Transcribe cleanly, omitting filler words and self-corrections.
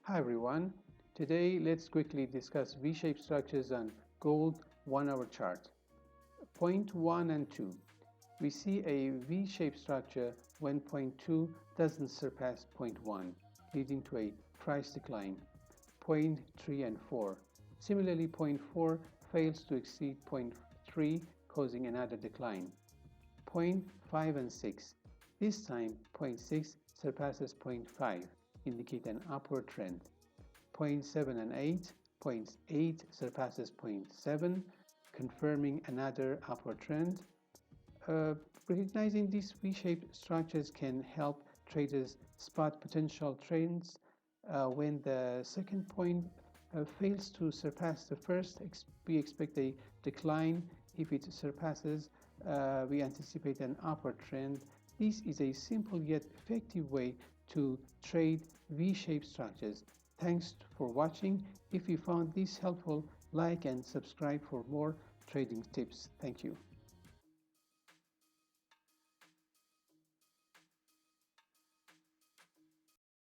Hi everyone. Today let's quickly discuss V-shaped structures on gold 1-hour chart. Point 1 and 2. We see a V-shaped structure when point 2 doesn't surpass point 1, leading to a price decline. Point 3 and 4. Similarly, point 4 fails to exceed point 3, causing another decline. Point 5 and 6. This time, point 6 surpasses point 5, indicate an upward trend. Point 7 and 8. Point 8 surpasses point 7, confirming another upward trend. Recognizing these V-shaped structures can help traders spot potential trends. When the second point fails to surpass the first, we expect a decline. If it surpasses, we anticipate an upward trend. This is a simple yet effective way to trade V-shaped structures. Thanks for watching. If you found this helpful, like and subscribe for more trading tips. Thank you.